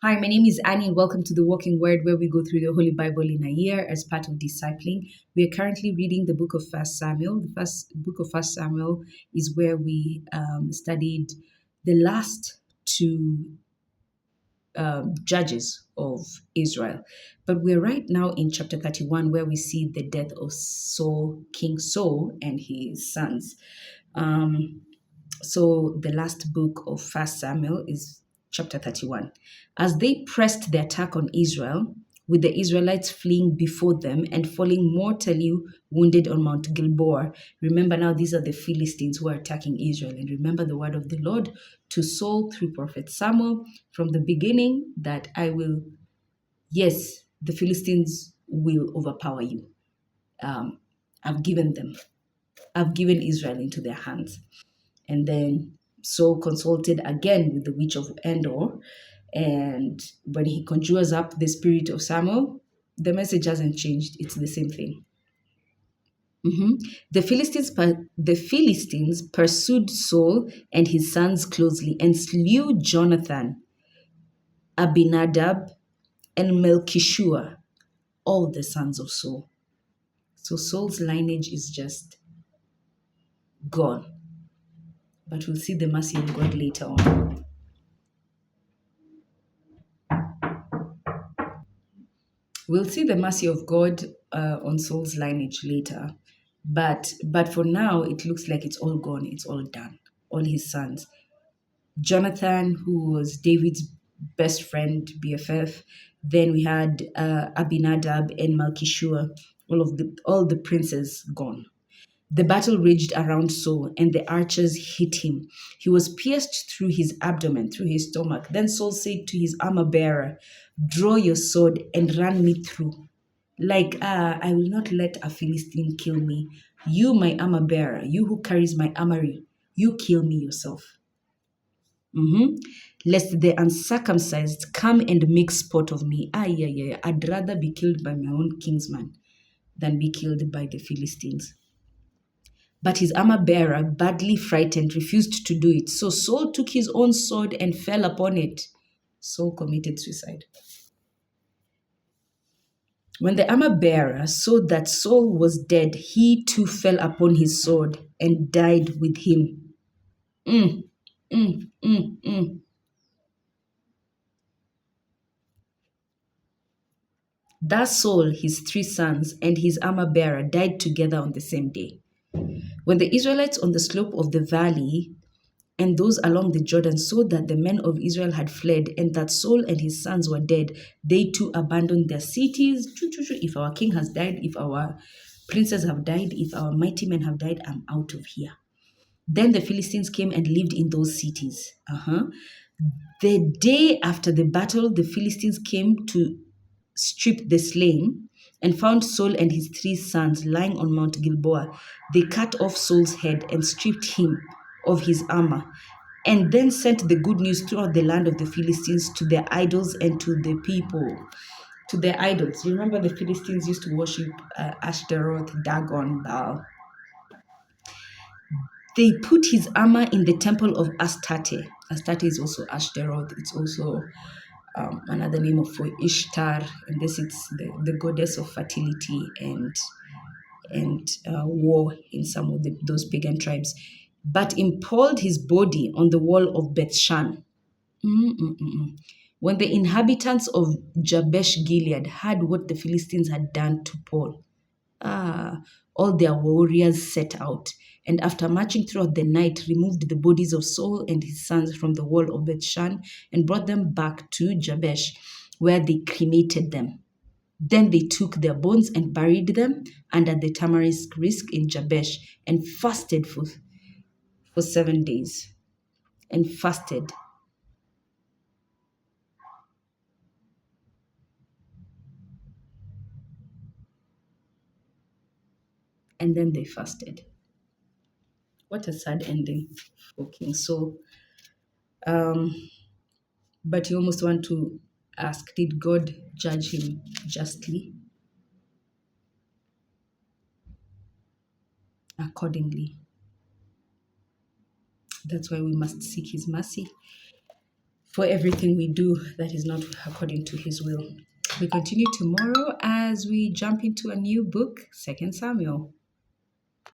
Hi, my name is Annie, and welcome to the Walking Word, where we go through the Holy Bible in a year as part of discipling. We are currently reading the book of First Samuel. The first book of First Samuel is where we studied the last two judges of Israel. But we're right now in chapter 31, where we see the death of Saul, King Saul, and his sons. So the last book of First Samuel is chapter 31. As they pressed the attack on Israel, with the Israelites fleeing before them and falling mortally wounded on Mount Gilboa. Remember now, these are the Philistines who are attacking Israel. And remember the word of the Lord to Saul through prophet Samuel from the beginning that yes, the Philistines will overpower you. I've given them, I've given Israel into their hands. And then Saul consulted again with the witch of Endor. And when he conjures up the spirit of Samuel, the message hasn't changed. It's the same thing. The Philistines pursued Saul and his sons closely and slew Jonathan, Abinadab, and Melchishua, all the sons of Saul. So Saul's lineage is just gone. But we'll see the mercy of God later on. We'll see the mercy of God on Saul's lineage later, but for now it looks like it's all gone. It's all done. All his sons, Jonathan, who was David's best friend, BFF. Then we had Abinadab and Malchishua. All the princes gone. The battle raged around Saul, and the archers hit him. He was pierced through his abdomen, through his stomach. Then Saul said to his armor bearer, "Draw your sword and run me through. I will not let a Philistine kill me. You, my armor bearer, you who carries my armory, you kill me yourself. Lest the uncircumcised come and make sport of me. I'd rather be killed by my own kinsman than be killed by the Philistines." But his armor bearer, badly frightened, refused to do it. So Saul took his own sword and fell upon it. Saul committed suicide. When the armor bearer saw that Saul was dead, he too fell upon his sword and died with him. Mm, mm, mm, mm. Thus Saul, his three sons, and his armor bearer died together on the same day. When the Israelites on the slope of the valley and those along the Jordan saw that the men of Israel had fled and that Saul and his sons were dead, they too abandoned their cities. If our king has died, if our princes have died, if our mighty men have died, I'm out of here. Then the Philistines came and lived in those cities. The day after the battle, the Philistines came to strip the slain and found Saul and his three sons lying on Mount Gilboa. They cut off Saul's head and stripped him of his armor, and then sent the good news throughout the land of the Philistines to their idols and to the people. To their idols. You remember the Philistines used to worship Ashtaroth, Dagon, Baal. They put his armor in the temple of Astarte. Astarte is also Ashtaroth. It's also another name for Ishtar, and this it's the goddess of fertility and war in some of those pagan tribes. But impaled his body on the wall of Bethshan. When the inhabitants of Jabesh Gilead heard what the Philistines had done to Paul, all their warriors set out, and after marching throughout the night, removed the bodies of Saul and his sons from the wall of Bethshan and brought them back to Jabesh, where they cremated them. Then they took their bones and buried them under the tamarisk in Jabesh and fasted for 7 days. And fasted. And then they fasted. What a sad ending for King Saul. But you almost want to ask, did God judge him justly? Accordingly. That's why we must seek his mercy. for everything we do that is not according to his will. We continue tomorrow as we jump into a new book, Second Samuel.